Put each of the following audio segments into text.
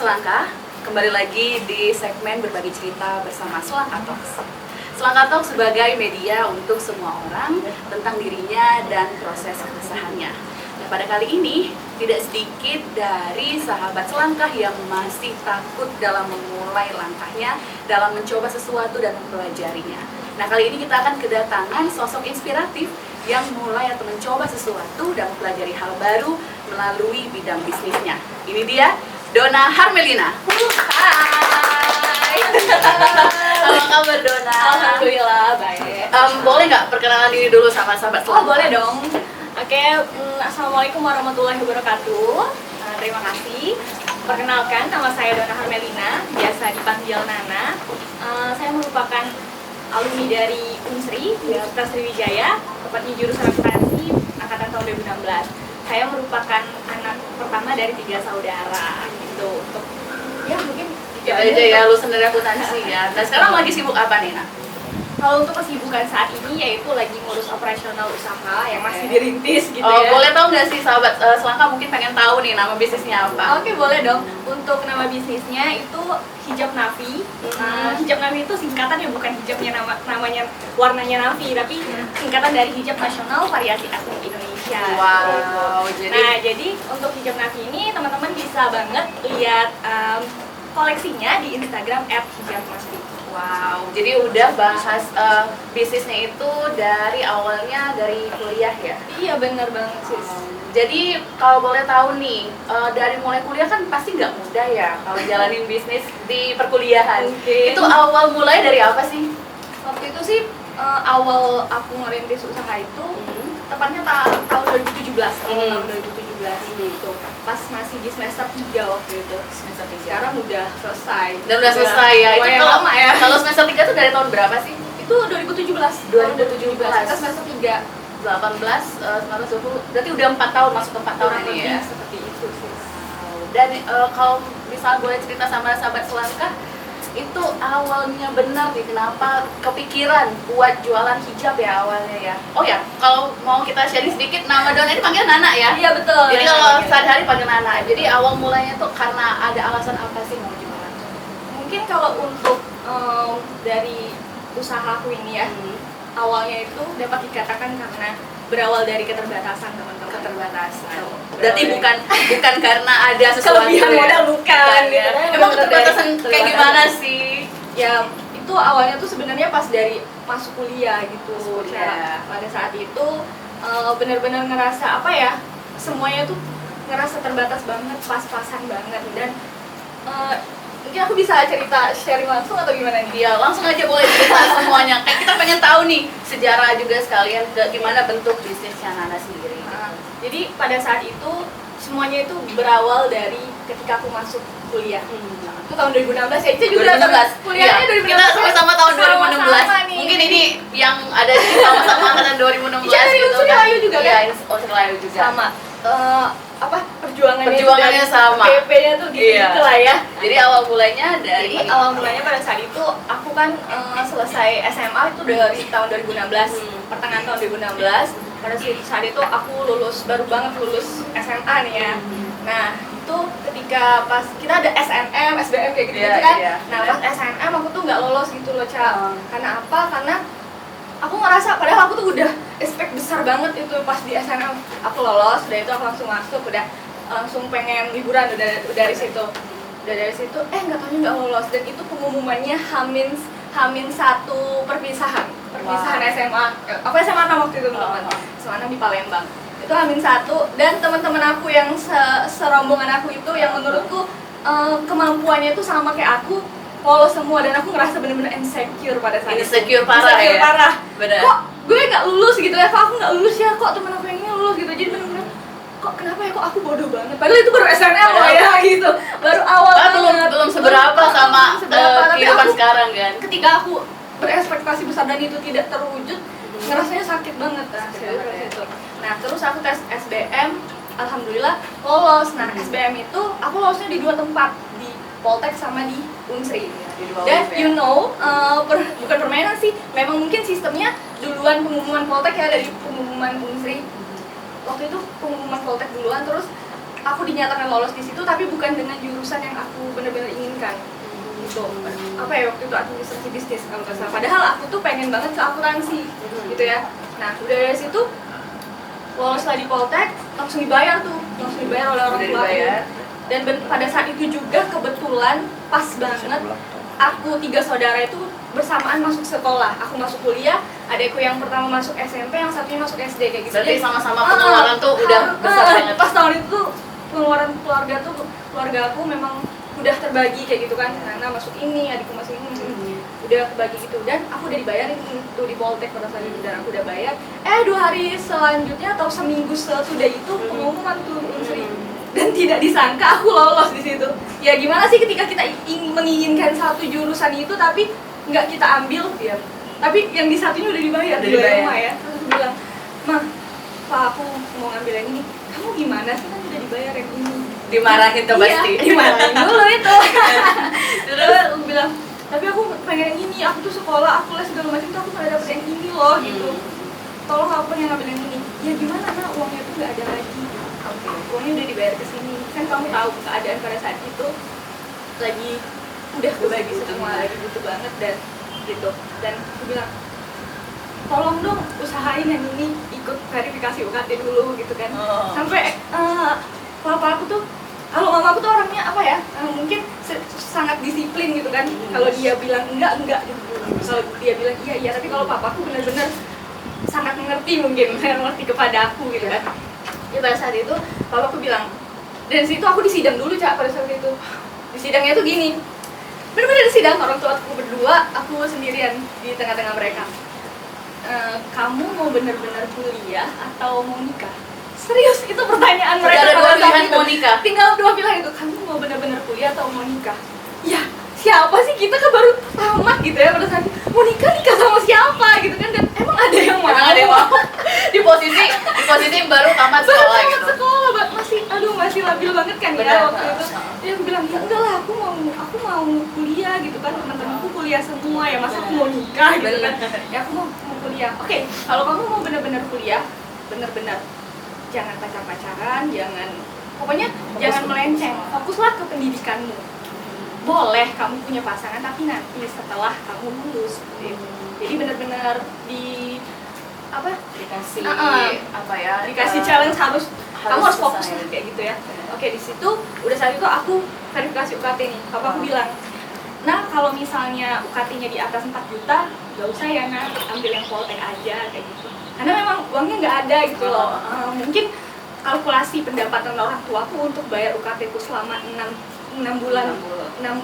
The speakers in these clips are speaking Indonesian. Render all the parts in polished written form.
Selangkah, kembali lagi di segmen berbagi cerita bersama Selangkah Talks. Selangkah Talks sebagai media untuk semua orang tentang dirinya dan proses keresahannya. Nah, pada kali ini tidak sedikit dari sahabat Selangkah yang masih takut dalam memulai langkahnya, dalam mencoba sesuatu dan mempelajarinya. Nah, kali ini kita akan kedatangan sosok inspiratif yang mulai atau mencoba sesuatu dan mempelajari hal baru melalui bidang bisnisnya. Ini dia, Donna Harmelina. Hai. Apa kabar, Donna? Alhamdulillah baik. Boleh nggak perkenalan diri dulu sama sahabat Selangkah? Oh boleh dong. Oke, assalamualaikum warahmatullahi wabarakatuh. Terima kasih. Perkenalkan, nama saya Donna Harmelina, biasa dipanggil Nana. Saya merupakan alumni dari Unsri, Universitas Sriwijaya, tepatnya jurusan akuntansi angkatan tahun 2016. Saya merupakan anak pertama dari 3 saudara gitu. Untuk ya mungkin Ya aja ya, lulusan dari akuntansi ya. Nah, sekarang lagi sibuk apa nih, Nak? kalau untuk kesibukan saat ini yaitu lagi ngurus operasional usaha yang masih dirintis gitu ya. Boleh tahu nggak sih sahabat Selangkah mungkin pengen tahu nih nama bisnisnya apa? Oke, boleh dong. Untuk nama bisnisnya itu Hijab Nafi. Hijab Nafi itu singkatan ya, bukan hijabnya namanya warnanya Nafi, tapi singkatan dari Hijab Nasional Variasi Etnik Indonesia. Wow, jadi untuk Hijab Nafi ini teman-teman bisa banget lihat koleksinya di Instagram @hijabnafi. Wow, jadi udah bahas bisnisnya itu dari awalnya dari kuliah ya? Iya, bener banget sis. Jadi kalau boleh tahu nih, dari mulai kuliah kan pasti nggak mudah ya kalau jalanin bisnis di perkuliahan. Mungkin. Itu awal mulai dari apa sih? Waktu itu sih awal aku ngerintis usaha itu tepatnya tahun 2017, tahun 2017 gitu. Pas masih di semester 3 waktu itu. Semester 3. Sekarang udah selesai. Dan udah selesai ya. Itu lumayan lama ya. Kalau semester 3 tuh dari tahun berapa sih? Itu 2017. 2017. Kita semester 3. 18, 19, 20, berarti udah 4 tahun, masuk ke 4 tahun Kurang ini lebih ya? seperti itu sih. Dan kalau misal boleh cerita sama sahabat Selangkah, itu awalnya benar nih kenapa kepikiran buat jualan hijab ya awalnya ya? Oh ya, kalau mau kita sharing sedikit, nama Donna ini panggil Nana ya? Iya betul. Jadi kalau sehari-hari panggil Nana. Jadi awal mulanya tuh karena ada alasan apa sih mau jualan? Mungkin kalau untuk dari usahaku ini ya, awalnya itu dapat dikatakan karena berawal dari keterbatasan teman-teman. Keterbatasan. So, Berarti bukan karena ada sesuatu kelebihan modal bukan ya. gitu. Emang keterbatasan kayak gimana sih? Ya itu awalnya tuh sebenarnya pas dari masuk kuliah gitu. Masuk kuliah. Pada saat itu benar-benar ngerasa apa ya, semuanya tuh ngerasa terbatas banget, pas-pasan banget. Dan mungkin aku bisa cerita sharing langsung atau gimana nih? Iya, langsung aja boleh cerita semuanya. Kayak kita pengen tahu nih sejarah juga sekalian gimana bentuk bisnisnya Nana sendiri. Jadi pada saat itu semuanya itu berawal dari ketika aku masuk kuliah. Itu tahun 2016 ya, itu juga 2016. kuliahnya Iya, 2016. kita sama-sama tahun 2016. Sama-sama nih. Mungkin ini yang ada di sama-sama angkatan 2016 Iya, dari gitu Unsri kan. Rahayu juga Iya, kan? Unsri Rahayu juga. Sama perjuangannya Perjuangannya sama. PP-nya tuh gitu lah ya. Jadi awal mulanya dari Jadi awal mulanya pada saat itu aku kan selesai SMA itu dari tahun 2016, pertengahan tahun 2016. Pada saat itu aku baru banget lulus SMA nih ya. Nah itu ketika pas kita ada SNM, SBM kayak gitu, kan. Iya. Nah pas SNM aku tuh nggak lolos gitu loh Ca. Karena apa? Karena aku ngerasa padahal aku tuh udah expect besar banget itu pas di SNM aku lolos, udah itu aku langsung masuk, udah langsung pengen liburan udah dari situ nggak tahunya nggak lolos. Dan itu pengumumannya Hamin 1 perpisahan SMA. Aku SMA 6 waktu itu teman-teman. SMA 6 di Palembang. Itu Hamin 1 dan teman-teman aku yang serombongan aku itu yang menurutku kemampuannya itu sama kayak aku lolos semua, dan aku ngerasa bener-bener insecure pada saat Insecure itu. parah ya? Parah. Bener. Kok gue nggak lulus gitu ya? Kok aku nggak lulus ya? Kok temen aku yang ini lulus gitu? Jadi bener-bener kok kenapa ya? Kok aku bodoh banget? Padahal itu baru SNM loh ya gitu. Baru awal banget. belum seberapa sama tapi kehidupan aku- sekarang kan. Ketika aku berekspektasi besar dan itu tidak terwujud, ngerasanya sakit banget kan. Itu. Nah, terus aku tes SBM, alhamdulillah lolos. Nah, SBM itu aku lolosnya di 2 tempat, di Poltek sama di Unsri. Dan you know, bukan permainan sih, memang mungkin sistemnya duluan pengumuman Poltek ya dari pengumuman Unsri. Waktu itu pengumuman Poltek duluan, terus aku dinyatakan lolos di situ tapi bukan dengan jurusan yang aku benar-benar inginkan gitu. Apa ya waktu itu administrasi bisnis kalau nggak salah, padahal aku tuh pengen banget ke akuntansi gitu ya. Nah udah dari situ lolos lah di Poltek, langsung dibayar oleh orang tua aku. Dan pada saat itu juga kebetulan pas banget aku 3 saudara itu bersamaan masuk sekolah. Aku masuk kuliah, adekku yang pertama masuk SMP, yang satunya masuk SD kayak gitu. Berarti sama-sama pengeluaran tuh udah besar banget. Pas tahun itu tuh pengeluaran keluarga aku memang udah terbagi kayak gitu kan. Karena masuk ini, adikku masuk ini, udah kebagi gitu. Dan aku udah dibayarin tuh di Poltek pada saat itu, dan aku udah bayar. 2 hari selanjutnya atau seminggu sesudah itu pengumuman tuh Unsri. Dan tidak disangka aku lolos di situ. Ya gimana sih ketika kita menginginkan satu jurusan itu tapi nggak kita ambil ya. Tapi yang di satunya udah dibayar di rumah ya. Terus aku bilang, "Mah, Pak, aku mau ngambil yang ini." "Kamu gimana sih, kan udah dibayar yang ini?" Dimarahin tuh pasti. Iya, dimarahin dulu itu. Terus aku bilang, "Tapi aku pengen yang ini, aku tuh sekolah, aku les segala macam tuh aku nggak dapet yang ini loh gitu. Tolong aku yang ngambil yang ini." "Ya gimana, nah uangnya tuh nggak ada lagi. Uangnya udah dibayar ke sini. Kan kamu tahu keadaan pada saat itu lagi udah kebagi semua, lagi butuh banget dan gitu." Dan aku bilang, "Tolong dong usahain yang ini, ikut verifikasi UKT dulu gitu kan." Sampai papa aku tuh, kalau mama aku tuh orangnya apa ya, mungkin sangat disiplin gitu kan. Kalau dia bilang enggak gitu. Kalau dia bilang iya, tapi kalau papaku benar-benar sangat mengerti, mungkin sangat mengerti kepada aku gitu kan. Ya pada saat itu papaku bilang, dan situ aku disidang dulu Cak pada saat itu. Di sidangnya tuh gini, bener-bener di sidang orang tua aku berdua, aku sendirian di tengah-tengah mereka. Kamu mau bener-bener kuliah atau mau nikah? Serius, itu pertanyaan mereka. Ada 2 pilihan mau nikah. Tinggal 2 pilihan itu, kamu mau bener-bener kuliah atau mau nikah? Ya, siapa sih, kita kan baru tamat gitu ya pada saat itu. Mau nikah sama siapa gitu kan, dan emang ada yang mau? Emang ada yang mau? Di posisi baru tamat sekolah gitu. Sekolah masih labil banget kan ya waktu itu. Dia aku bilang, "Ya enggak lah, aku mau kuliah gitu kan. Teman-temanku kuliah semua ya, masa aku mau nikah gitu kan. Ya aku mau kuliah." "Oke, kalau kamu mau benar-benar kuliah, benar-benar jangan pacaran, pokoknya jangan melenceng, fokuslah ke pendidikanmu. Boleh kamu punya pasangan tapi nanti setelah kamu lulus." Jadi benar-benar dikasih challenge, kamu harus fokus lah kayak gitu ya. Oke, di situ udah saat itu aku verifikasi UKT nih. Papa aku bilang, "Nah, kalau misalnya UKT-nya di atas 4 juta, gak usah ya Nak, ambil yang Poltek aja kayak gitu. Karena memang uangnya nggak ada gitu loh. Mungkin kalkulasi pendapatan orang tuaku untuk bayar UKT-ku selama 6 bulan,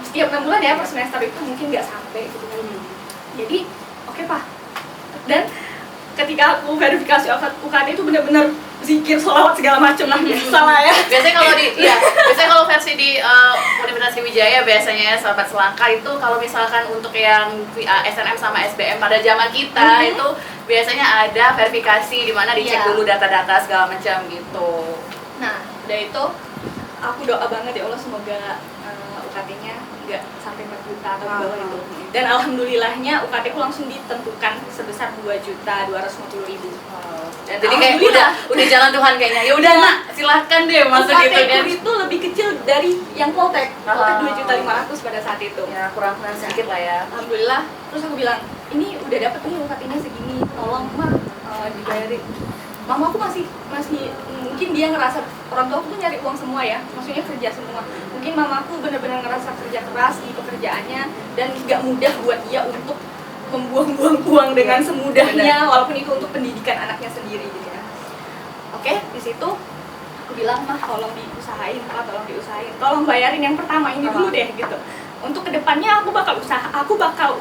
setiap 6 bulan ya per semester itu mungkin nggak sampai gitu kan. Jadi oke Pak. Dan ketika aku verifikasi UKT itu benar-benar zikir, sholawat segala macam lah, salah ya. Biasanya kalau versi di Universitas Sriwijaya biasanya ya, sahabat selangkah itu kalau misalkan untuk yang SNM sama SBM pada zaman kita itu biasanya ada verifikasi di mana dicek dulu data-data segala macam gitu. Nah, udah itu aku doa banget ya Allah, semoga UKT-nya nggak sampai 4 juta atau di bawah itu. Dan alhamdulillahnya UKT-ku langsung ditentukan sebesar 2.250.000. Dan jadi kayak udah jalan Tuhan kayaknya. Ya udah Nak, silahkan deh masuk gitu kan. UKT-ku itu lebih kecil dari yang Poltek. Poltek 2.500.000 pada saat itu. Ya, kurang sedikit lah ya. Alhamdulillah. Terus aku bilang, "Ini udah dapet nih UKT-nya segini, tolong Mah dibayarin." Mama aku masih mungkin dia ngerasa orang tua aku tuh nyari uang semua ya, maksudnya kerja semua. Mungkin mamaku benar-benar ngerasa kerja keras di pekerjaannya dan gak mudah buat dia untuk membuang-buang uang dengan semudahnya, walaupun itu untuk pendidikan anaknya sendiri gitu ya. Oke, di situ aku bilang, "Mah, tolong diusahain, Pak, tolong bayarin yang pertama ini dulu deh gitu. Untuk kedepannya aku bakal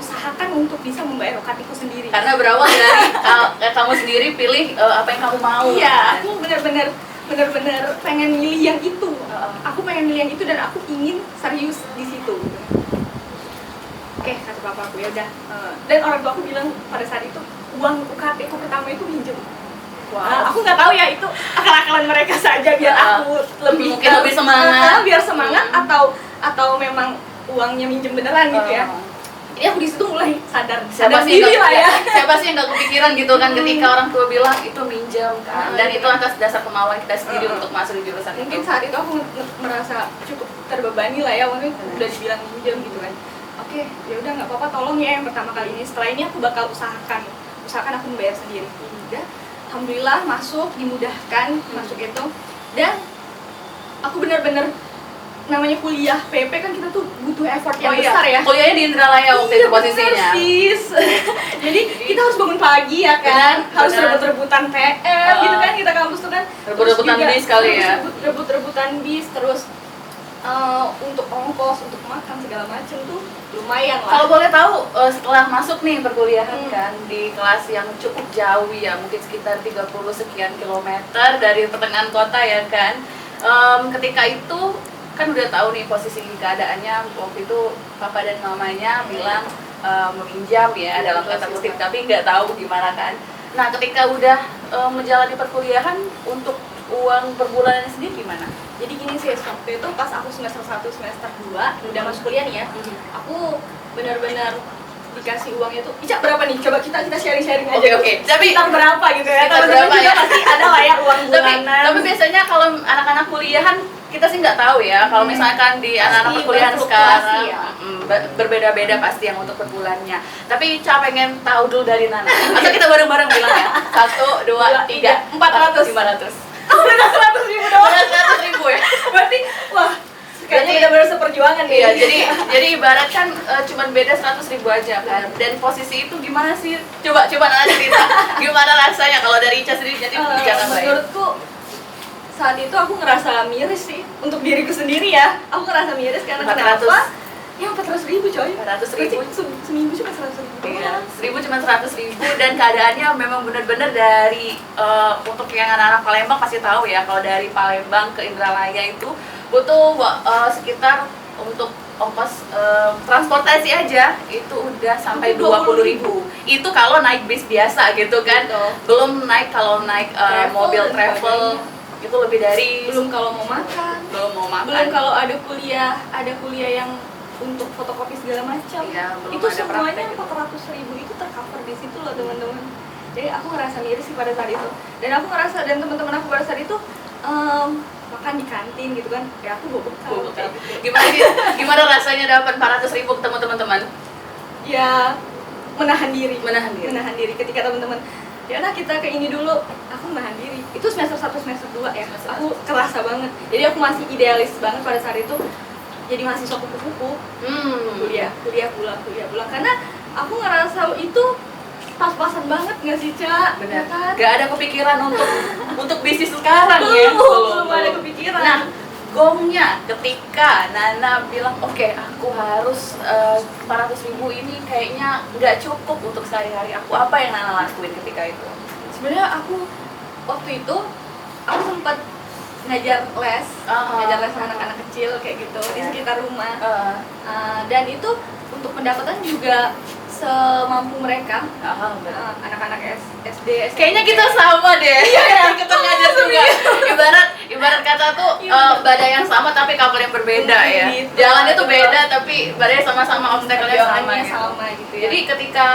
usahakan untuk bisa membayar UKT-ku sendiri." Karena berawal dari kamu sendiri pilih apa yang kamu mau. Iya, aku benar-benar pengen milih yang itu. Aku pengen milih yang itu dan aku ingin serius di situ. Oke, kata papaku, ya udah. Dan orang tua aku bilang pada saat itu uang UKT-ku pertama itu minjem. Aku nggak tahu ya, itu akal-akalan mereka saja biar aku mungkin lebih semangat. Biar semangat atau memang uangnya minjem beneran gitu ya. Jadi aku di situ mulai sadar Siapa sih diri lah ya. siapa sih yang nggak kepikiran gitu kan ketika orang tua bilang itu minjam kan, dan itu atas dasar kemauan kita sendiri untuk masuk di jurusan Mungkin itu. saat itu aku merasa cukup terbebani lah ya, maksudnya udah dibilang minjam gitu kan. Oke, ya udah nggak apa-apa, tolong ya yang pertama kali ini. Setelah ini aku bakal usahakan aku membayar sendiri. Udah, alhamdulillah masuk, dimudahkan masuk itu, dan aku benar-benar namanya kuliah PP kan kita tuh butuh effort yang besar ya. Kuliahnya di Indralaya waktu itu posisinya. Jadi kita harus bangun pagi ya kan, harus rebut-rebutan PM gitu kan, kita kampus tuh kan Rebut-rebutan bis kali ya. Rebut-rebutan bis, terus untuk ongkos, untuk makan segala macem tuh lumayan lah. Kalau boleh tahu setelah masuk nih perkuliahan kan di kelas yang cukup jauh ya, mungkin sekitar 30 sekian kilometer dari pertengahan kota ya kan. Ketika itu kan udah tahu nih posisi keadaannya, waktu itu papa dan mamanya bilang meminjam ya dalam kata kutip, tapi nggak tahu gimana kan. Nah ketika udah menjalani perkuliahan, untuk uang per bulannya sendiri gimana? Jadi gini sih, waktu itu pas aku semester 1, semester 2 udah masuk kuliah nih ya, aku benar-benar dikasih uang itu. Ica berapa nih? Coba kita sharing-sharing aja. Oke. Tapi sekitar berapa gitu ya? sekitar Teman-teman berapa juga ya? pasti ada lah ya uang bulanan. Tapi biasanya kalau anak-anak kuliahan kita sih nggak tahu ya. Kalau misalkan di anak-anak Pasti perkuliahan berfluktuasi sekarang ya. berbeda-beda pasti yang untuk per bulannya. Tapi Ca pengen tahu dulu dari Nana. Atau kita bareng-bareng bilang ya. 1, 2, 3, 400. 500. Oh, udah 100.000 doang. 100.000 ya. Berarti wah, kayaknya Berarti- benar-benar seperjuangan nih. Iya, jadi ibarat kan cuman beda 100.000 aja kan. Dan posisi itu gimana sih? Coba Nana cerita. Gimana rasanya kalau dari Ica sendiri jadi jangan baik. menurutku saat itu aku ngerasa miris sih untuk diriku sendiri ya. Aku ngerasa miris karena 400. kenapa? Ya 400.000 coy. 400.000. Seminggu cuma 100.000. Iya, 1.000 cuma 100.000, dan keadaannya memang benar-benar dari untuk yang anak-anak Palembang pasti tahu ya, kalau dari Palembang ke Indralaya itu butuh sekitar untuk ongkos transportasi aja itu udah sampai 20.000. Itu kalau naik bis biasa gitu kan. Betul. Belum naik kalau naik mobil dan travel sebagainya. itu lebih dari Belum kalau mau makan. belum makan. Belum kalau ada kuliah yang untuk fotokopi segala macam. Iya, belum Itu ada semuanya praktek gitu. 400.000 itu tercover di situ loh teman-teman. Jadi aku ngerasa miris sih pada saat itu. Dan aku ngerasa, dan teman-teman aku pada saat itu makan di kantin gitu kan. Ya aku bawa bekal. Gimana rasanya dapat 400.000 ketemu teman-teman? Ya menahan diri. Menahan diri. Menahan diri ketika teman-teman, ya nah kita ke ini dulu, aku menahan diri. Itu semester 1, semester 2 ya. Aku kerasa banget. Jadi aku masih idealis banget pada saat itu. Jadi mahasiswa kupu-kupu, kuliah pulang karena aku ngerasa itu pas-pasan banget nggak sih Ca? Benar. Ya kan? Gak ada kepikiran untuk bisnis sekarang ya. Belum ada kepikiran. Nah, gongnya ketika Nana bilang oke, aku harus 400.000 ini kayaknya nggak cukup untuk sehari-hari aku. Apa yang Nana lakuin ketika itu? Sebenarnya aku waktu itu aku sempat ngajar les anak-anak kecil kayak gitu di sekitar rumah. Dan itu untuk pendapatan juga semampu mereka. Anak-anak SD. Kayaknya kita sama deh. Iya, kita ngajar juga. Ibarat kata tuh badai yang sama tapi kapal yang berbeda ya. Gitu. Jalannya tuh beda tapi badai sama-sama, obstacle-nya sama Perjuangannya gitu. sama gitu ya. Jadi ketika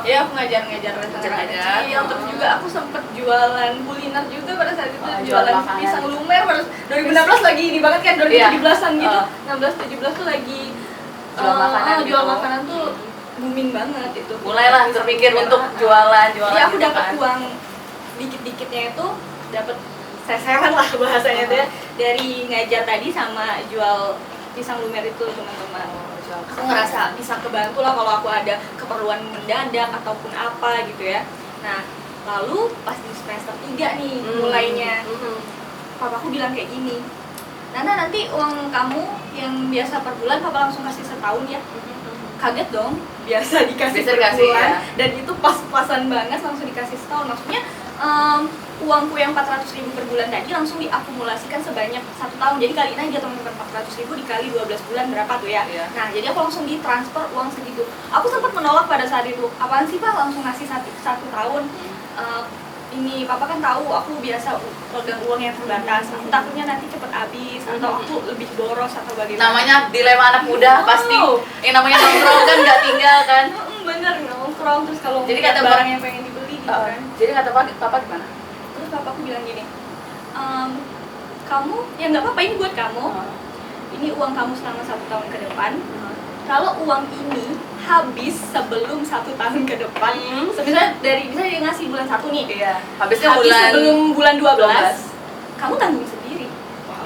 ya aku ngajar anak-anak kecil, terus juga aku sempet jualan kuliner juga pada saat itu, jualan makanan. pisang lumer pada 2016 lagi ini banget kan, 2017-an gitu, 16-17 tuh lagi jual makanan tuh booming banget itu. mulailah terpikir untuk jualan. Jadi aku gitu dapat kan. uang dikit-dikitnya itu, dapat seseran lah bahasanya tuh ya, dari ngajar tadi sama jual pisang lumer itu teman-teman. Aku ngerasa bisa kebantu lah kalau aku ada keperluan mendadak ataupun apa gitu ya. Nah lalu pas di semester 3 nih mulainya, papaku bilang kayak gini, Nana nanti uang kamu yang biasa per bulan papa langsung kasih setahun ya. Kaget dong, biasa dikasih per bulan ya. Dan itu pas-pasan banget langsung dikasih setahun. Maksudnya uangku yang 400.000 per bulan tadi langsung diakumulasikan sebanyak 1 tahun. Jadi kaliin aja teman-teman, 400.000 dikali 12 bulan berapa tuh ya. Nah jadi aku langsung ditransfer uang segitu. Aku sempat menolak pada saat itu, apaan sih Pak langsung ngasih 1 tahun. ini papa kan tahu aku biasa pegang uang yang terbatas, aku takutnya nanti cepet habis atau aku lebih boros atau bagaimana. Namanya dilema anak muda pasti yang namanya nongkrong kan nggak tinggal kan. Bener, nongkrong terus kalau Jadi ngeliat kata barang yang pengen dibeli gitu kan. Jadi kata papa gimana? Terus papaku bilang gini, kamu ya nggak apa-apa, ini buat kamu, ini uang kamu selama 1 tahun ke depan. Kalau uang ini habis sebelum 1 tahun ke depan, misalnya dia ngasih bulan 1 nih, Habisnya habis bulan sebelum bulan 12, kamu tanggung sendiri.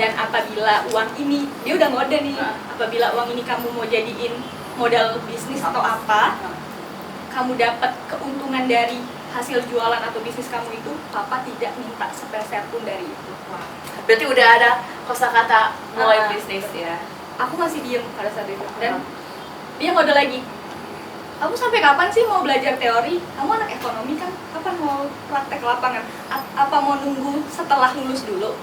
Dan apabila uang ini, dia udah ngode nih, apabila uang ini kamu mau jadiin modal bisnis atau apa, kamu dapat keuntungan dari hasil jualan atau bisnis kamu itu, papa tidak minta sepeser pun dari itu. Berarti udah ada kosakata mulai bisnis ya. Aku masih diem pada saat itu, dan dia ngode lagi, kamu sampai kapan sih mau belajar teori? Kamu anak ekonomi kan, kapan mau praktek lapangan? Apa mau nunggu setelah lulus dulu?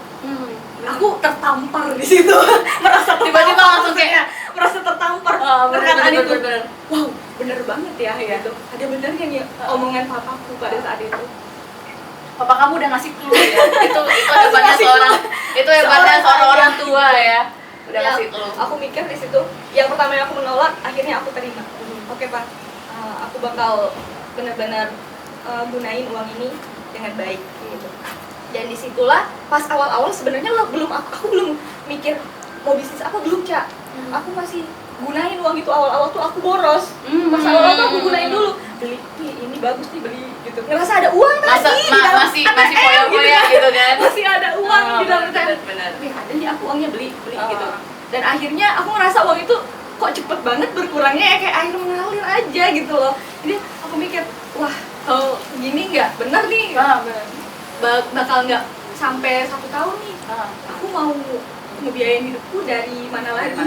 Aku tertampar di situ, merasa Tiba-tiba langsung kayak merasa tertampar perkataan itu. Wow, bener banget ya gitu. Ada benernya nih omongan papaku pada saat itu. Papa kamu udah ngasih clue ya. Itu hebatnya seorang orang tua ya. Udah Ya, ngasih clue. aku mikir di situ. Yang pertama yang aku menolak, akhirnya aku terima. Oke Pak, aku bakal benar-benar gunain uang ini dengan baik gitu. Dan disitulah pas awal-awal sebenarnya aku belum mikir mau bisnis apa, belum Cak. Aku masih gunain uang itu, awal-awal tuh aku boros. Pas awal-awal tuh aku gunain dulu, beli ini bagus nih, beli gitu. Ngerasa ada uang Masih foya-foya gitu kan. Masih ada uang di dalam benar. ya ada nih, aku uangnya beli gitu. Dan akhirnya aku ngerasa uang itu kok cepet banget berkurangnya ya, kayak air mengalir aja gitu loh. Jadi aku mikir, wah kalau gini nggak bener nih, bakal nggak sampai 1 tahun nih. Aku mau ngebiayain hidupku dari mana lagi?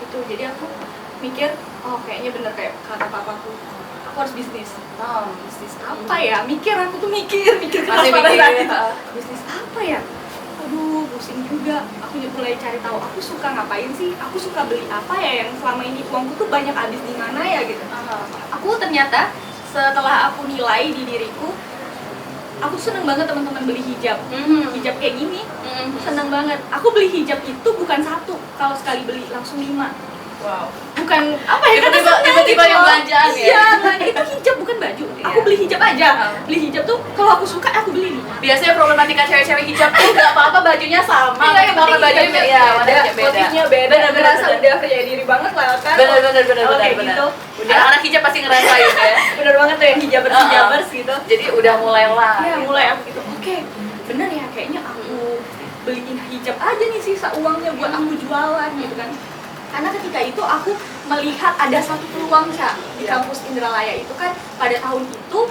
Itu jadi aku mikir, oh kayaknya bener kayak kata papaku, aku harus bisnis. Bisnis apa ya? Aku tuh mikir keras pada saat itu. Bisnis apa ya? Aduh, pusing juga. Aku mulai cari tahu, aku suka ngapain sih? Aku suka beli apa ya yang selama ini uangku tuh banyak habis di mana ya gitu. Aku ternyata setelah aku nilai di diriku, aku seneng banget teman-teman beli hijab. Hijab kayak gini, seneng banget. Aku beli hijab itu bukan 1, kalau sekali beli langsung 5. Wow. Bukan apa ya, Tiba-tiba yang belanjaan ya. Iya, itu hijab bukan baju. Aku beli hijab aja. Beli hijab tuh kalau aku suka aku beli 5. Biasanya problematika cewek-cewek hijab tuh nggak apa-apa bajunya sama, Iya, warna bajunya warnanya beda. Motifnya beda. Berasa udah percaya diri banget lah kan. Benar. Gitu. Udah anak hijab pasti ngerasain ya. Bener banget tuh yang hijabers gitu. Jadi udah mulai lah. Iya, mulai aku gitu. Oke, bener ya, kayaknya aku beliin hijab aja nih sisa uangnya buat aku jualan gitu kan. Karena ketika itu aku melihat ada satu peluang Cak di kampus Indralaya itu kan pada tahun itu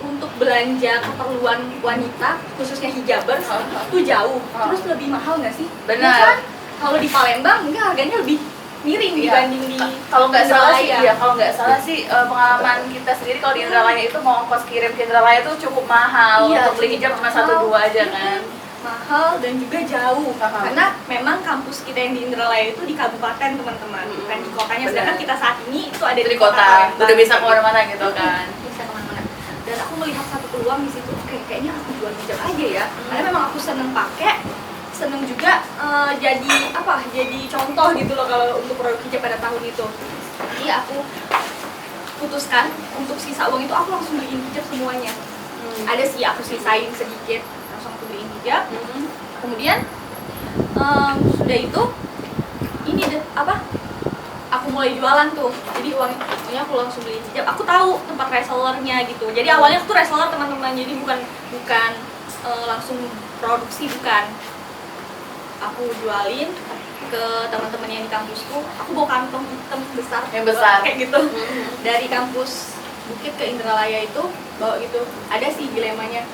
untuk belanja keperluan wanita khususnya hijabers itu jauh, terus lebih mahal nggak sih? Benar. Ya kan? Kalau di Palembang mungkin harganya lebih miring dibanding di kalau nggak salah sih Indralaya. kalau nggak salah sih pengalaman kita sendiri kalau di Indralaya itu mau ongkos kirim ke Indralaya itu cukup mahal. Iya, untuk beli hijab cuma 1-2 aja kan. Mahal dan juga jauh karena memang kampus kita yang di Indralaya itu di kabupaten teman-teman, bukan di kotanya. Sedangkan kita saat ini itu ada di kota, Palembang. udah bisa kemana-mana gitu kan. Bisa kemana-mana. Dan aku melihat satu peluang di situ, kayaknya aku jual hijab aja ya, karena memang aku seneng pakai, seneng juga jadi contoh gitu loh kalau untuk produk hijab pada tahun itu. Jadi aku putuskan untuk sisa uang itu aku langsung beliin hijab semuanya. Ada sih aku sisain sedikit, langsung aku beliin hijab. Kemudian sudah itu ini aku mulai jualan tuh. Jadi uangnya aku langsung beli hijab. Aku tahu tempat resellernya gitu. Jadi awalnya aku tuh reseller teman-teman. Jadi bukan langsung produksi, bukan. Aku jualin ke teman-teman yang di kampusku. Aku bawa kantong hitam besar kayak gitu. Dari kampus Bukit ke Indralaya itu bawa gitu. Ada sih dilemanya.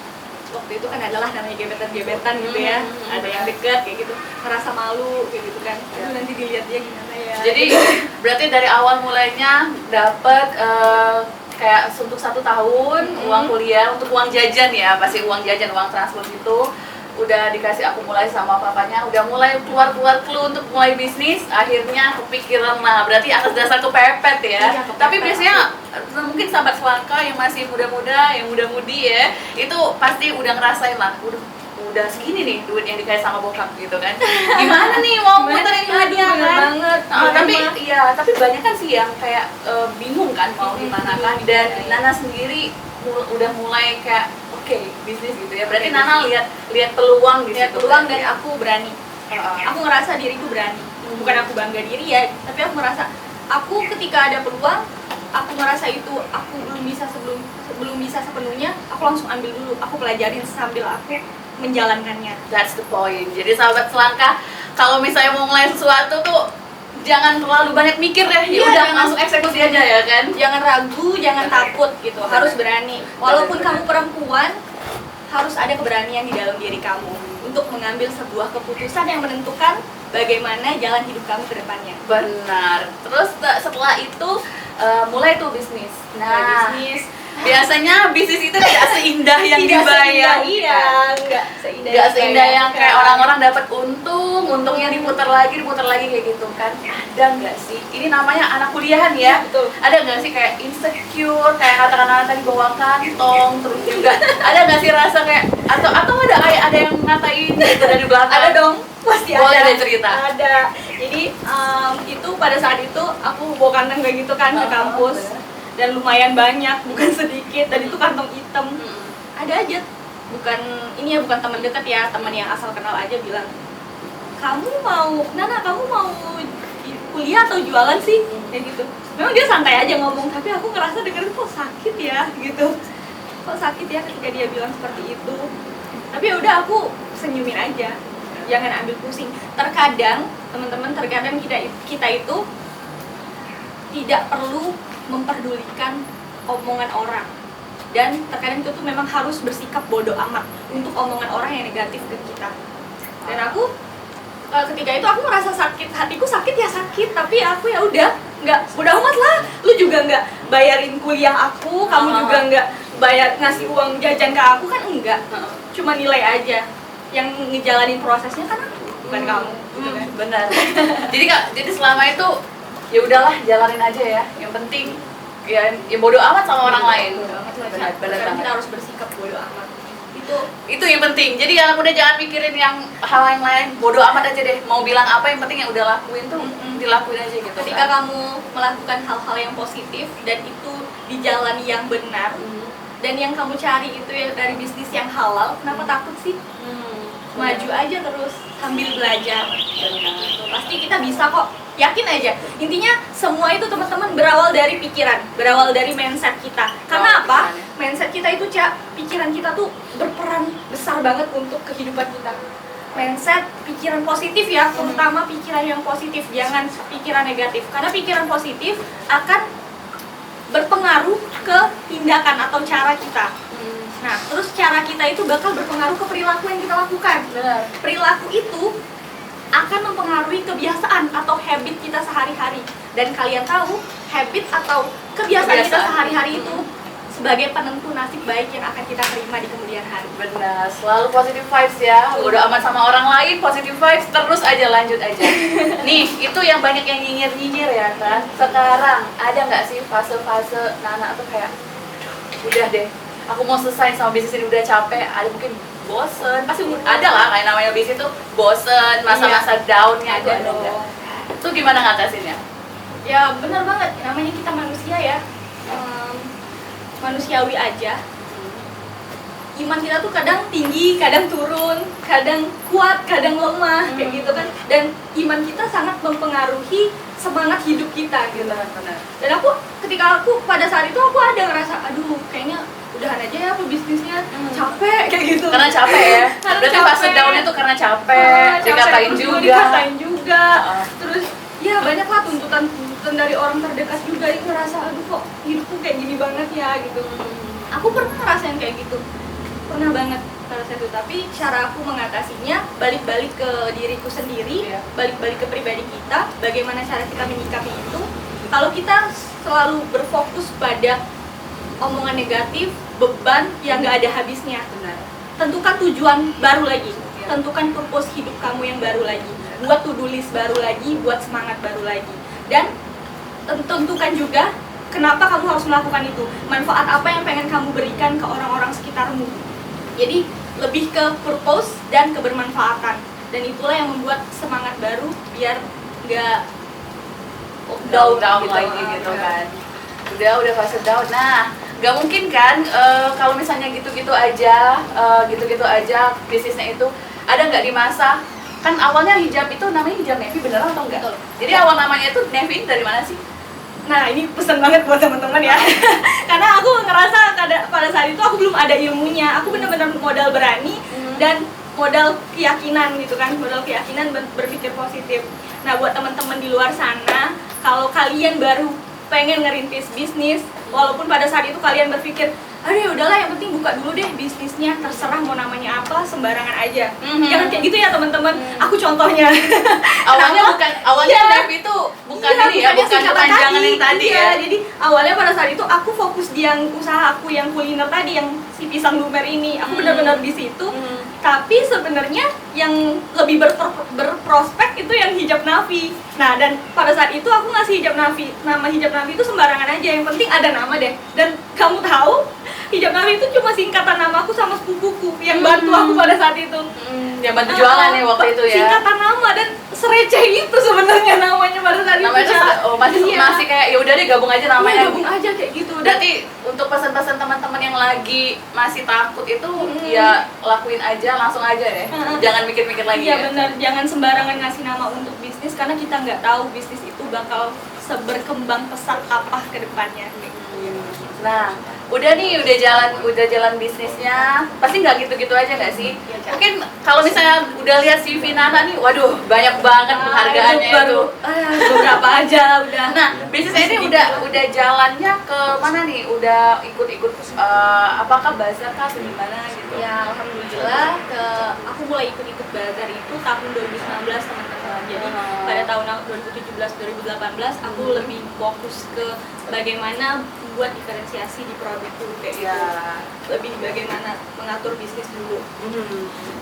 Waktu itu kan adalah namanya gebetan gitu ya. Ada yang deket kayak gitu, ngerasa malu kayak gitu kan. Nanti dilihat dia gimana ya. Jadi berarti dari awal mulainya dapat kayak untuk 1 tahun uang kuliah, untuk uang jajan ya, pasti uang jajan, uang transport gitu. udah dikasih akumulasi sama papanya, udah mulai keluar clue untuk mulai bisnis, akhirnya kepikiran lah, berarti atas dasar kepepet ya. Iya, kepepet. Tapi biasanya mungkin sahabat selangka yang masih muda-muda, yang muda-mudi ya, itu pasti udah ngerasain lah, udah segini nih duit yang dikasih sama bokap gitu kan. Gimana nih mau muterin hadiah kan? banget. Tapi banyak kan sih yang kayak bingung kan mau gimana kan. Dan Nana sendiri udah mulai kayak oke, bisnis gitu ya. Berarti Nana lihat peluang di situ. Peluang dan aku berani. Oh. Aku ngerasa diriku berani. Bukan aku bangga diri ya, tapi aku ngerasa aku ketika ada peluang, aku ngerasa itu aku belum bisa sepenuhnya, aku langsung ambil dulu. Aku pelajarin sambil aku menjalankannya. That's the point. Jadi sahabat selangkah, kalau misalnya mau mulai sesuatu tuh jangan terlalu banyak mikir ya. Ya udah langsung eksekusi aja ya kan. Jangan ragu, jangan takut gitu. Harus berani. Walaupun kamu perempuan, harus ada keberanian di dalam diri kamu untuk mengambil sebuah keputusan yang menentukan bagaimana jalan hidup kamu ke depannya. Benar. Terus setelah itu mulai tuh bisnis. Nah, bisnis. Biasanya bisnis itu tidak seindah yang dibayang. Nggak seindah yang kayak orang-orang dapat untungnya diputar lagi kayak gitu kan. Ada nggak sih? Ini namanya anak kuliahan ya. Betul. Ada nggak sih kayak insecure, kayak katakan tadi bawa kantong, terus juga ada nggak sih rasa kayak atau ada yang ngatain gitu dari belakang? Ada dong, pasti Boleh ada. deh cerita. Ada. Jadi itu pada saat itu aku bawa kantong kayak gitu kan ke kampus. Dan lumayan banyak, bukan sedikit, dan itu kantong hitam. Ada aja, bukan teman dekat ya, teman yang asal kenal aja bilang, Nana kamu mau kuliah atau jualan sih? Kayak gitu. Memang dia santai aja ngomong, tapi aku ngerasa dengerin kok sakit ya, gitu. Kok sakit ya ketika dia bilang seperti itu. Tapi ya udah aku senyumin aja, jangan ambil pusing. Terkadang teman-teman, kita itu tidak perlu memperdulikan omongan orang, dan terkadang itu tuh memang harus bersikap bodoh amat untuk omongan orang yang negatif ke kita. Dan aku ketika itu aku merasa sakit, hatiku sakit ya sakit, tapi aku ya udah nggak bodoh amat lah. Lu juga nggak bayarin kuliah aku, kamu juga nggak ngasih uang jajan ke aku kan, enggak. Cuma nilai aja, yang ngejalanin prosesnya kan aku, bukan kamu. Gitu kan? Benar. jadi selama itu ya udahlah, jalanin aja ya. Yang penting ya bodo amat sama orang lain. Benar banget. Kita harus bersikap bodo amat. Itu yang penting. Jadi anak muda jangan mikirin yang hal yang lain, bodo amat aja deh. Mau bilang apa, yang penting yang udah lakuin tuh dilakuin aja gitu. Ketika kamu melakukan hal-hal yang positif dan itu di jalan yang benar, dan yang kamu cari itu ya dari bisnis yang halal, kenapa takut sih? Maju aja terus sambil belajar. Pasti kita bisa kok. Yakin aja. Intinya semua itu teman-teman berawal dari pikiran, berawal dari mindset kita. Karena apa? Mindset kita itu, pikiran kita tuh berperan besar banget untuk kehidupan kita. Mindset, pikiran positif ya, terutama pikiran yang positif, jangan pikiran negatif. Karena pikiran positif akan berpengaruh ke tindakan atau cara kita. Nah, terus cara kita itu bakal berpengaruh ke perilaku yang kita lakukan. Benar. Perilaku itu akan mempengaruhi kebiasaan atau habit kita sehari-hari. Dan kalian tahu, habit atau kebiasaan kita sehari-hari itu sebagai penentu nasib baik yang akan kita terima di kemudian hari. Benar, selalu positive vibes ya. Bodo amat sama orang lain, positive vibes, terus aja, lanjut aja. Nih, itu yang banyak yang nyinyir-nyinyir ya kan. Sekarang ada nggak sih fase-fase Nana tuh kayak, udah deh, aku mau selesai sama bisnis ini, udah capek, ada mungkin bosen, pasti ada lah kayak namanya bisnis itu bosen, masa-masa downnya ada nggak? Itu gimana ngatasinnya? Ya benar banget, namanya kita manusia ya, manusiawi aja. Iman kita tuh kadang tinggi, kadang turun, kadang kuat, kadang lemah, kayak gitu kan. Dan iman kita sangat mempengaruhi semangat hidup kita gitu. Benar. Dan ketika aku pada saat itu aku ada ngerasa, aduh kayaknya udahan aja ya bisnisnya, capek kayak gitu. Karena capek ya. Berarti fase downnya tuh karena capek, dikatain juga. Terus ya banyak lah tuntutan dari orang terdekat juga yang ngerasa, aduh kok hidupku kayak gini banget ya gitu. Aku pernah ngerasain kayak gitu, pernah banget pada saat itu. Tapi cara aku mengatasinya balik-balik ke diriku sendiri, balik-balik ke pribadi kita, bagaimana cara kita menyikapi itu. Kalau kita selalu berfokus pada omongan negatif, beban yang nggak ada habisnya. Benar. tentukan tujuan baru lagi, tentukan purpose hidup kamu yang baru lagi, buat to-do list baru lagi, buat semangat baru lagi, dan tentukan juga kenapa kamu harus melakukan itu, manfaat apa yang pengen kamu berikan ke orang-orang sekitarmu. Jadi lebih ke purpose dan kebermanfaatan, dan itulah yang membuat semangat baru biar nggak down gitu. lagi gitu kan. Udah fase down. Nah, nggak mungkin kan kalau misalnya gitu-gitu aja bisnisnya itu ada nggak di masa, kan awalnya hijab itu namanya hijab Navy beneran atau enggak? Betul. Jadi awal namanya itu Navy dari mana sih? Nah, ini pesan banget buat teman-teman ya. Karena aku ngerasa pada saat itu aku belum ada ilmunya. Aku benar-benar modal berani dan modal keyakinan gitu kan, modal keyakinan berpikir positif. Nah, buat teman-teman di luar sana, kalau kalian baru pengen ngerintis bisnis, walaupun pada saat itu kalian berpikir, aduh ya udahlah yang penting buka dulu deh bisnisnya, terserah mau namanya apa, sembarangan aja. Jangan kayak gitu ya teman-teman. Aku contohnya. Awalnya Navy itu bukan kepanjangan yang tadi ya. Jadi awalnya pada saat itu aku fokus di yang usaha aku yang kuliner tadi, yang si pisang lumer ini. Aku benar-benar di situ. Tapi sebenarnya yang lebih berprospek itu yang hijab Nafi. Nah, dan pada saat itu aku ngasih hijab Nafi, nama hijab Nafi itu sembarangan aja, yang penting ada nama deh. Dan kamu tahu, hijab Nafi itu cuma singkatan namaku sama sepupuku yang bantu aku pada saat itu. Yang bantu jualan ya waktu itu ya. Singkatan nama, dan sereceh itu sebenarnya namanya pada saat itu. Masih kayak ya udah deh gabung aja namanya. Gabung aja kayak gitu. Berarti untuk pesan-pesan teman-teman yang lagi masih takut itu ya lakuin aja, langsung aja deh. Jangan mikir-mikir lagi. Iya benar, jangan sembarangan ngasih nama untuk bisnis karena kita nggak tahu bisnis itu bakal seberkembang pesat apa ke depannya. Nah, udah jalan bisnisnya, pasti nggak gitu-gitu aja nggak sih? Mungkin kalau misalnya udah lihat CV Nana nih, waduh banyak banget penghargaannya itu. Beberapa aja udah. Nah, bisnisnya ini udah jalannya ke mana nih? Udah ikut-ikut apakah bazar kah atau gimana gitu? Ya alhamdulillah, aku mulai ikut-ikut bazar itu tahun 2019 teman-teman. Jadi pada tahun 2017-2018 aku lebih fokus ke bagaimana buat diferensiasi di produk dulu kayak gitu. Lebih bagaimana mengatur bisnis dulu.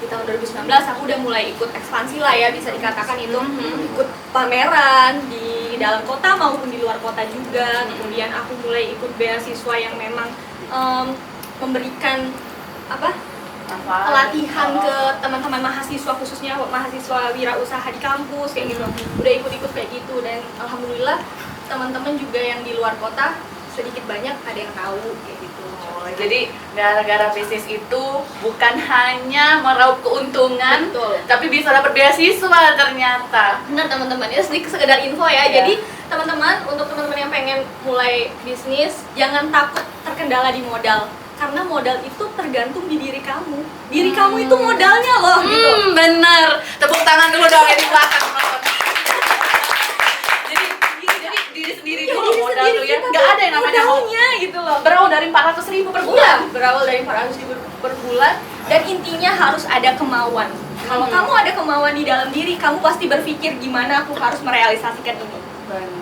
Di tahun 2019 aku udah mulai ikut ekspansi lah ya, bisa dikatakan itu. Ikut pameran di dalam kota maupun di luar kota juga. Kemudian aku mulai ikut beasiswa yang memang memberikan pelatihan ke teman-teman mahasiswa, khususnya mahasiswa wirausaha di kampus kayak gitu. Udah ikut-ikut kayak gitu, dan alhamdulillah teman-teman juga yang di luar kota sedikit banyak ada yang tahu kayak gitu. Jadi gara-gara bisnis itu bukan hanya meraup keuntungan, tapi bisa dapat beasiswa ternyata. Benar teman-teman, ini sedikit sekedar info ya. Jadi teman-teman, untuk teman-teman yang pengen mulai bisnis, jangan takut terkendala di modal. Karena modal itu tergantung di diri kamu. Diri kamu itu modalnya loh gitu. Bener. Tepuk tangan dulu dong yang di belakang. Jadi diri sendiri dulu modal tuh ya. Nggak ada yang namanya modalnya gitu loh. Berawal dari 400.000 per bulan. Iya, berawal dari 400.000 per bulan, dan intinya harus ada kemauan. Kalau kamu ada kemauan di dalam diri, kamu pasti berpikir gimana aku harus merealisasikan ini.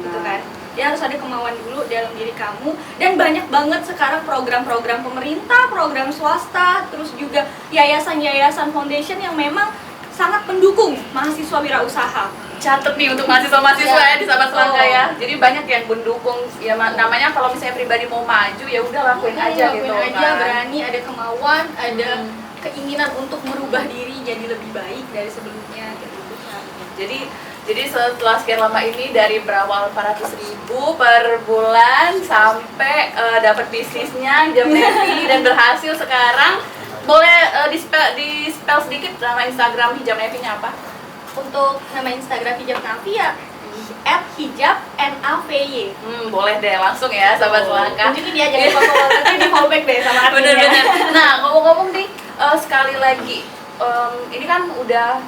Gitu kan. Ya harus ada kemauan dulu dalam diri kamu, dan banyak banget sekarang program-program pemerintah, program swasta, terus juga yayasan-yayasan foundation yang memang sangat mendukung mahasiswa wirausaha. Catet nih untuk mahasiswa-mahasiswa ya di Sahabat Selangkah ya. Jadi banyak yang mendukung ya, namanya kalau misalnya pribadi mau maju ya udah lakuin aja gitu aja, kan. berani, ada kemauan, ada keinginan untuk merubah diri jadi lebih baik dari sebelumnya gitu. Jadi setelah sekian lama ini dari berawal 400.000 per bulan sampai dapat bisnisnya Hijab Navy dan berhasil sekarang, boleh di spell sedikit nama Instagram Hijab Navy-nya apa? Untuk nama Instagram Hijab Navy ya @hijab_navy. Boleh deh langsung ya Sahabat Selangkah. Tunjukin dia, jangan follow, nanti di follow back deh sama adminnya. Bener. Nah, ngomong-ngomong nih, sekali lagi ini kan udah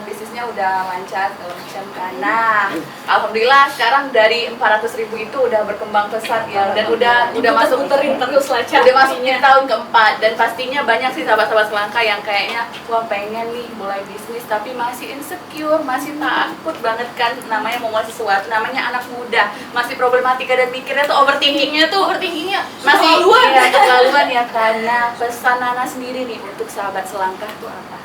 bisnisnya udah lancar segala macam kan. Nah, alhamdulillah sekarang dari 400.000 itu udah berkembang pesat ya, dan udah masuk terus lah Ca. udah masuk di tahun keempat, dan pastinya banyak sih sahabat-sahabat selangkah yang kayaknya wah pengen nih mulai bisnis tapi masih insecure, masih takut banget kan, namanya mau mulai sesuatu, namanya anak muda, masih problematika dan mikirnya tuh overthinkingnya masih keterlaluan ya. Karena pesan Nana sendiri nih untuk sahabat selangkah tuh apa?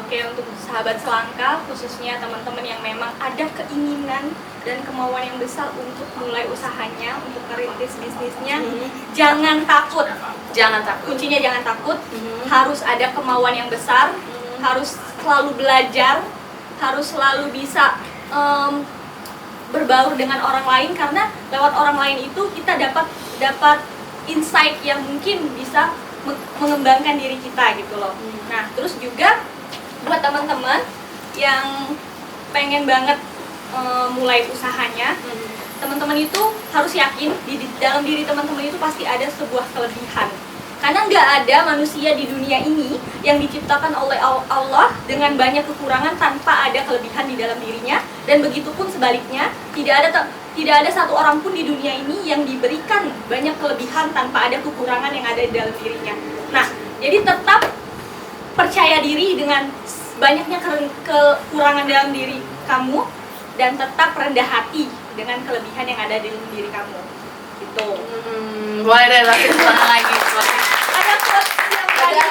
Oke, untuk sahabat selangkah, khususnya teman-teman yang memang ada keinginan dan kemauan yang besar untuk mulai usahanya, untuk merintis bisnisnya, jangan takut. Kuncinya jangan takut, harus ada kemauan yang besar, harus selalu belajar, harus selalu bisa berbaur dengan orang lain, karena lewat orang lain itu kita dapat insight yang mungkin bisa mengembangkan diri kita gitu loh. Nah, terus juga buat teman-teman yang pengen banget mulai usahanya, teman-teman itu harus yakin di dalam diri teman-teman itu pasti ada sebuah kelebihan. Karena nggak ada manusia di dunia ini yang diciptakan oleh Allah dengan banyak kekurangan tanpa ada kelebihan di dalam dirinya, dan begitupun sebaliknya, tidak ada satu orang pun di dunia ini yang diberikan banyak kelebihan tanpa ada kekurangan yang ada di dalam dirinya. Nah, jadi tetap percaya diri dengan banyaknya kekurangan dalam diri kamu, dan tetap rendah hati dengan kelebihan yang ada di dalam diri kamu. Gitu. Boleh deh, lagi. Ada quotes yang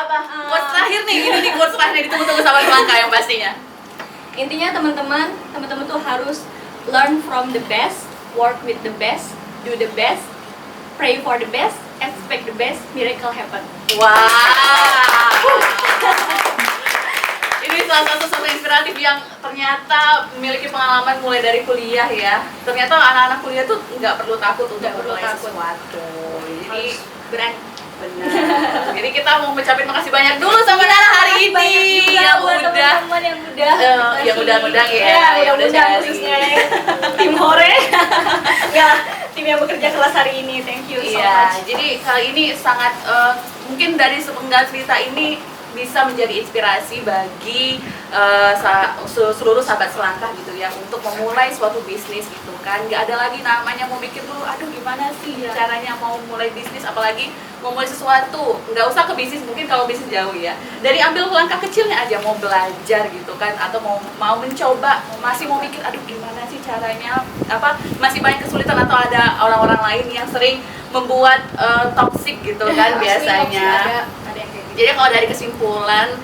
Apa? Quotes terakhir nih, ini nih quotes terakhir nih, ditunggu-tunggu sahabat selangkah yang pastinya. Intinya teman-teman tuh harus learn from the best, work with the best, do the best, pray for the best, expect the best, miracle happen. Wow. Ini salah satu sumber inspiratif yang ternyata memiliki pengalaman mulai dari kuliah ya. Ternyata anak-anak kuliah tuh nggak perlu takut untuk mulai sesuatu. Jadi berani. Benar. Jadi kita mau ngucapin makasih banyak dulu sama Nana hari ini. Yang teman-teman yang mudah. Yang mudah-mudah ya. Yang mudah khususnya tim Hore. Ya, tim yang bekerja kelas hari ini. Thank you so much. Jadi kali ini sangat mungkin dari sepenggal cerita ini bisa menjadi inspirasi bagi seluruh sahabat selangkah gitu ya, untuk memulai suatu bisnis gitu kan. Nggak ada lagi namanya mau mikir dulu, aduh gimana sih caranya mau mulai bisnis, apalagi mau mulai sesuatu. Nggak usah ke bisnis, mungkin kalau bisnis jauh ya, dari ambil langkah kecilnya aja, mau belajar gitu kan, atau mau mencoba, masih mau mikir aduh gimana sih caranya, masih banyak kesulitan, atau ada orang-orang lain yang sering membuat toxic gitu kan biasanya. Jadi kalau dari kesimpulan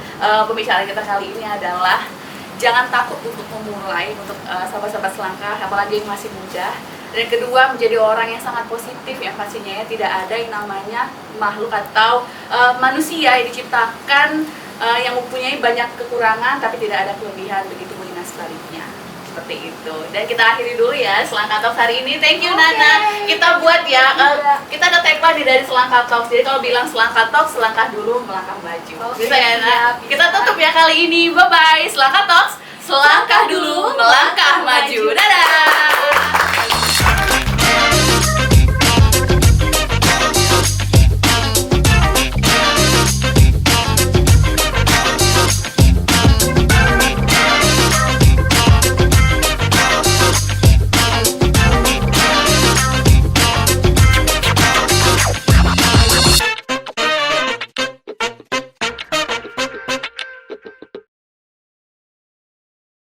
pembicaraan kita kali ini adalah jangan takut untuk memulai, untuk sahabat-sahabat selangkah, apalagi yang masih muda. Dan kedua, menjadi orang yang sangat positif ya pastinya ya. Tidak ada yang namanya makhluk atau manusia yang diciptakan yang mempunyai banyak kekurangan tapi tidak ada kelebihan, begitu pun sebaliknya. Seperti itu. Dan kita akhiri dulu ya Selangkah Talks hari ini. Thank you Nana. Kita buat ya, kita ada tagline dari Selangkah Talks. Jadi kalau bilang Selangkah Talks, selangkah dulu melangkah maju. Bisa ya Nana? Kita tutup ya kali ini. Bye bye. Selangkah Talks, selangkah dulu melangkah maju. Dadah.